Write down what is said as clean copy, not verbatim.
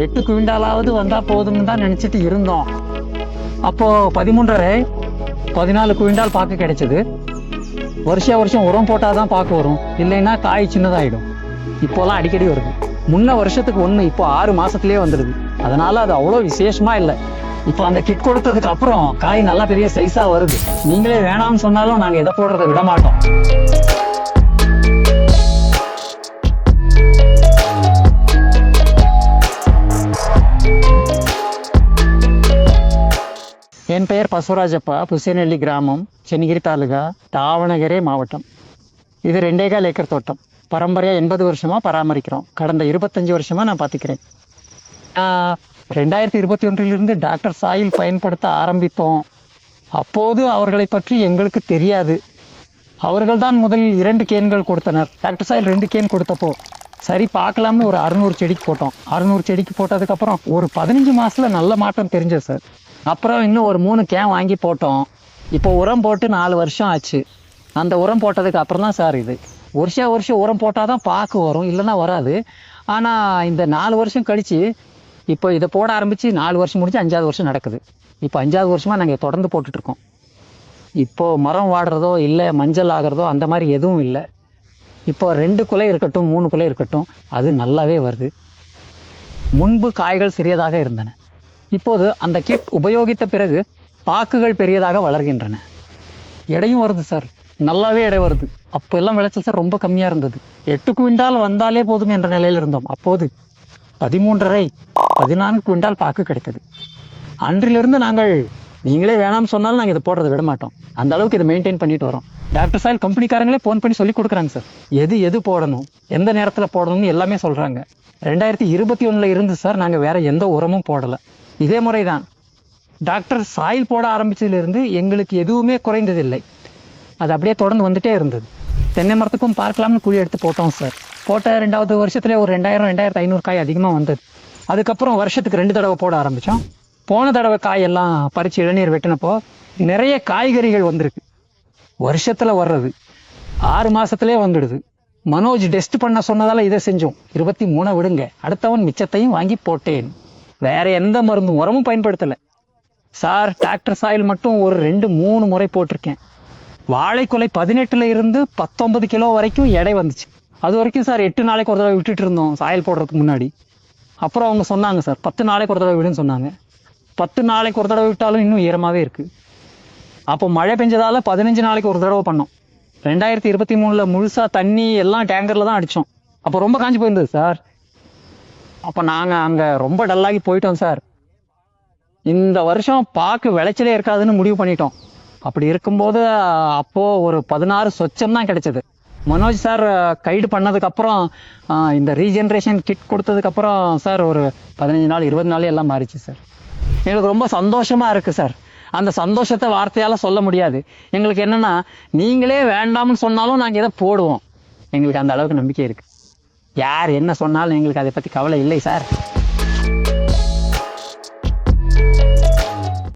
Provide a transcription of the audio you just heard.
8 குவிண்டாலாவது வந்தால் போதும்னு தான் நினச்சிட்டு இருந்தோம். அப்போது 13.5 14 குவிண்டால் பாக்கு கிடைச்சது. வருஷம் உரம் போட்டால் தான் பாக்கு வரும், இல்லைன்னா காய் சின்னதாகிடும். இப்போலாம் அடிக்கடி வருது. முன்ன வருஷத்துக்கு 1, இப்போ 6 மாதத்துலேயே வந்துடுது. அதனால் அது அவ்வளோ விசேஷமாக இல்லை. இப்போ அந்த கிட் கொடுத்ததுக்கு அப்புறம் காய் நல்லா பெரிய சைஸாக வருது. நீங்களே வேணாம்னு சொன்னாலும் நாங்கள் எதை போடுறதை விட மாட்டோம். என் பெயர் பசுராஜப்பா, புசேனஹள்ளி கிராமம், சென்னிகிரி தாலுகா, தாவணகரே மாவட்டம். இது 2.25 ஏக்கர் தோட்டம். பரம்பரையாக 80 வருஷமாக பராமரிக்கிறோம். கடந்த 25 வருஷமாக நான் பார்த்துக்கிறேன். 2021 டாக்டர் சாயில் பயன்படுத்த ஆரம்பித்தோம். அப்போது அவர்களை பற்றி எங்களுக்கு தெரியாது. அவர்கள் தான் முதலில் 2 கேன்கள் கொடுத்தனர். டாக்டர் சாயில் 2 கேன் கொடுத்தப்போ சரி பார்க்கலாம்னு ஒரு 600 செடிக்கு போட்டோம். 600 செடிக்கு போட்டதுக்கப்புறம் ஒரு 15 மாதத்தில் நல்ல மாற்றம் தெரிஞ்சது சார். அப்புறம் இன்னும் ஒரு 3 கேன் வாங்கி போட்டோம். இப்போ உரம் போட்டு 4 வருஷம் ஆச்சு. அந்த உரம் போட்டதுக்கு அப்புறம் தான் சார் இது வருஷம் உரம் போட்டால் தான் பாக்கு வரும், இல்லைன்னா வராது. ஆனால் இந்த 4 வருஷம் கழித்து இப்போ இதை போட ஆரம்பித்து 4 வருஷம் முடிஞ்சு 5ஆவது வருஷம் நடக்குது. இப்போ 5ஆவது வருஷமாக நாங்கள் தொடர்ந்து போட்டுட்ருக்கோம். இப்போது மரம் வாடுறதோ இல்லை மஞ்சள் ஆகிறதோ அந்த மாதிரி எதுவும் இல்லை. இப்போ 2 குலை இருக்கட்டும் 3 குலை இருக்கட்டும், அது நல்லாவே வருது. முன்பு காய்கள் சிறியதாக இருந்தன. இப்போது அந்த கிட் உபயோகித்த பிறகு பாக்குகள் பெரியதாக வளர்கின்றன. எடையும் வருது சார், நல்லாவே எடை வருது. அப்போ எல்லாம் விளைச்சல் சார் ரொம்ப கம்மியாக இருந்தது. 8 குவிண்டால் வந்தாலே போதும் என்ற நிலையில் இருந்தோம். அப்போது 13.5 14 குவிண்டால் பாக்கு கிடைத்தது. அன்றிலிருந்து நாங்கள் நீங்களே வேணாம்னு சொன்னாலும் நாங்கள் இதை போடுறதை விட மாட்டோம். அந்த அளவுக்கு இதை மெயின்டைன் பண்ணிட்டு வரோம். டாக்டர் சாயில் கம்பெனிக்காரங்களே ஃபோன் பண்ணி சொல்லி கொடுக்குறாங்க சார், எது போடணும், எந்த நேரத்தில் போடணும்னு எல்லாமே சொல்கிறாங்க. 2021 இருந்து சார் நாங்கள் வேற எந்த உரமும் போடலை. இதே முறை தான். டாக்டர் சாயில் போட ஆரம்பித்ததிலிருந்து எங்களுக்கு எதுவுமே குறைந்ததில்லை. அது அப்படியே தொடர்ந்து வந்துட்டே இருந்தது. தென்னை மரத்துக்கும் பார்க்கலாம்னு குழி எடுத்து போட்டோம் சார். போட்ட 2வது வருஷத்துலேயே ஒரு 2000-2500 காய் அதிகமாக வந்தது. அதுக்கப்புறம் வருஷத்துக்கு 2 தடவை போட ஆரம்பித்தோம். போன தடவை காயெல்லாம் பறித்து இளநீர் வெட்டினப்போ நிறைய காய்கறிகள் வந்திருக்கு. வருஷத்தில் வர்றது 6 மாதத்துலேயே வந்துடுது. மனோஜ் டெஸ்ட் பண்ண சொன்னதால் இதை செஞ்சோம். 23 விடுங்க, அடுத்தவன் மிச்சத்தையும் வாங்கி போட்டேன். வேற எந்த மருந்தும் உரமும் பயன்படுத்தலை சார். டாக்டர் சாயில் மட்டும் ஒரு 2-3 முறை போட்டிருக்கேன். வாழைக்குலை 18 இருந்து 19 கிலோ வரைக்கும் எடை வந்துச்சு. அது வரைக்கும் சார் 8 நாளைக்கு ஒரு தடவை விட்டுட்டு இருந்தோம் சாயில் போடுறதுக்கு முன்னாடி. அப்புறம் அவங்க சொன்னாங்க சார் 10 நாளைக்கு ஒரு தடவை விடுன்னு சொன்னாங்க. 10 நாளைக்கு ஒரு தடவை விட்டாலும் இன்னும் ஈரமாகவே இருக்குது. அப்போ மழை பெஞ்சதால் 15 நாளைக்கு ஒரு தடவை பண்ணோம். 2023 முழுசாக தண்ணி எல்லாம் டேங்கரில் தான் அடித்தோம். அப்போ ரொம்ப காஞ்சி போயிருந்தது சார். அப்போ நாங்கள் அங்கே ரொம்ப டல்லாகி போயிட்டோம் சார். இந்த வருஷம் பாக்கு விளைச்சலே இருக்காதுன்னு முடிவு பண்ணிட்டோம். அப்படி இருக்கும்போது அப்போது ஒரு 16 சொச்சம் தான் கிடைச்சது. மனோஜ் சார் கைடு பண்ணதுக்கப்புறம் இந்த ரீஜென்ரேஷன் கிட் கொடுத்ததுக்கப்புறம் சார் ஒரு 15 நாள் 20 நாள் எல்லாம் மாறிச்சு சார். எங்களுக்கு ரொம்ப சந்தோஷமாக இருக்குது சார். அந்த சந்தோஷத்தை வார்த்தையால் சொல்ல முடியாது. எங்களுக்கு என்னென்னா, நீங்களே வேண்டாம்னு சொன்னாலும் நாங்கள் இதை போடுவோம். எங்களுக்கு அந்த அளவுக்கு நம்பிக்கை இருக்குது. யார் என்ன சொன்னாலும் எங்களுக்கு அதை பற்றி கவலை இல்லை சார்.